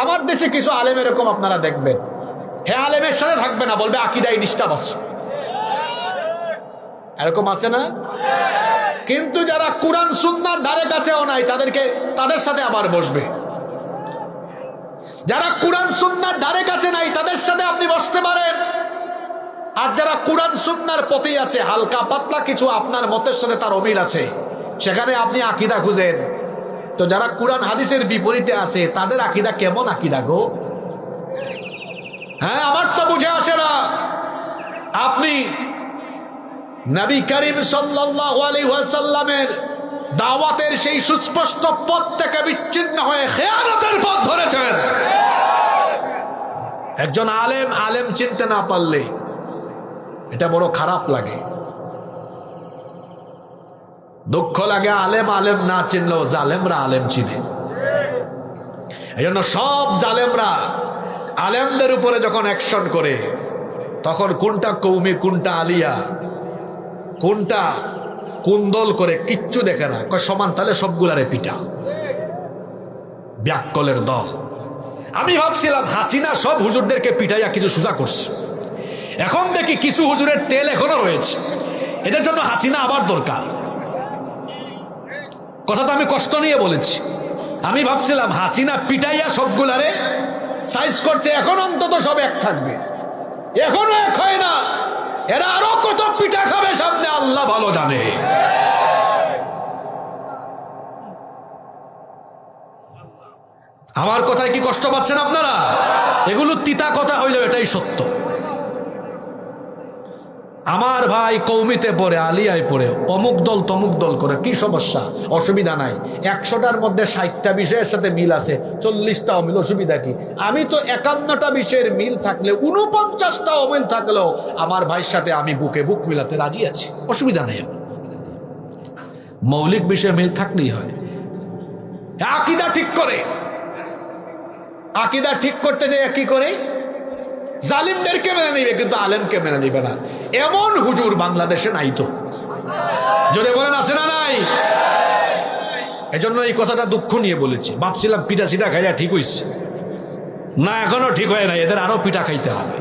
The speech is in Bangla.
আমার দেশে কিছু আলেম এরকম আপনারা দেখবেন, হে আলেমের সাথে থাকবে না, বলবে আকীদায় ডিস্টার্ব আছে। এরকম আছে না? কিন্তু যারা কুরআন সুন্নাহর ধারে কাছেও নাই তাদের সাথে আবার বসবে। যারা কুরআন সুন্নাহর ধারে কাছে নাই তাদের সাথে আপনি বসতে পারেন। আর যারা কুরআন সুন্নাহর পথেই আছে, হালকা পাতলা কিছু আপনার মতের সাথে তার অমিল আছে, সেখানে আপনি আকীদা খুঁজেন। তো যারা কুরআন হাদিসের বিপরীতে আছে তাদের আকীদা কেমন আকীদা গো? হ্যাঁ, আমার তো বুঝে আসে না। আপনি নবী করিম সাল্লাল্লাহু আলাইহি ওয়াসাল্লামের দাওয়াতের সেই সুস্পষ্ট পথ থেকে বিচ্ছিন্ন হয়ে খেয়ানতের পথ ধরেছেন। একজন আলেম চিনতে না পারলে এটা বড় খারাপ লাগে, দুঃখ লাগে। আলেম না চিনলেও জালেমরা আলেম চিনে। এই জন্য সব জালেমরা আলেমদের উপরে যখন অ্যাকশন করে, তখন কোনটা কৌমি, কোনটা আলিয়া, কোনটা কোন দল করে কিচ্ছু দেখে না, সমান, তাহলে সবগুলারে পিটা। ব্যাককলের দল। আমি ভাবছিলাম হাসিনা সব হুজুরদেরকে পিটাইয়া কিছু সোজা করছে, এখন দেখি কিছু হুজুরের তেল এখনো রয়েছে। এদের জন্য হাসিনা আবার দরকার। কথাটা আমি কষ্ট নিয়ে বলেছি। আমি ভাবছিলাম হাসিনা পিটাইয়া সবগুলারে সাইজ করছে, এখন অন্তত সব এক থাকবে, এখনো এক হয় না। এরা আরো কত পিঠা খাবে সামনে আল্লাহ ভালো জানে। আমার কথায় কি কষ্ট পাচ্ছেন আপনারা? এগুলো তিতা কথা হইলেও এটাই সত্য। আমার ভাই কৌমিতে পড়ে, আলিয়ায় পড়ে, অমুক দল তমুক দল করে, কি সমস্যা? অসুবিধা নাই। 100টার মধ্যে 60টা বিষয়ের সাথে মিল আছে, 40টা অমিল, অসুবিধা কি? আমি তো 51টা বিষয়ের মিল থাকলে 49টা অমিল থাকলেও আমার ভাইয়ের সাথে আমি বুকে বুক মিলাতে রাজি আছি, অসুবিধা নেই। মৌলিক বিষয়ে মিল থাকলেই হয়। আকীদা ঠিক করে, আকীদা ঠিক করতে যায় কি করে? জালিমদেরকে মেনে নিবে কিন্তু আলেমকে মেনে নিবে না। এমন হুজুর বাংলাদেশে নাই তো? জোরে বলেন, আছে না নাই? এজন্য এই কথাটা দুঃখ নিয়ে বলেছি। ভাবছিলাম পিঠা সিটা খাইয়া ঠিক হইছে না, এখনো ঠিক হয় না, এদের আরো পিঠা খাইতে হবে।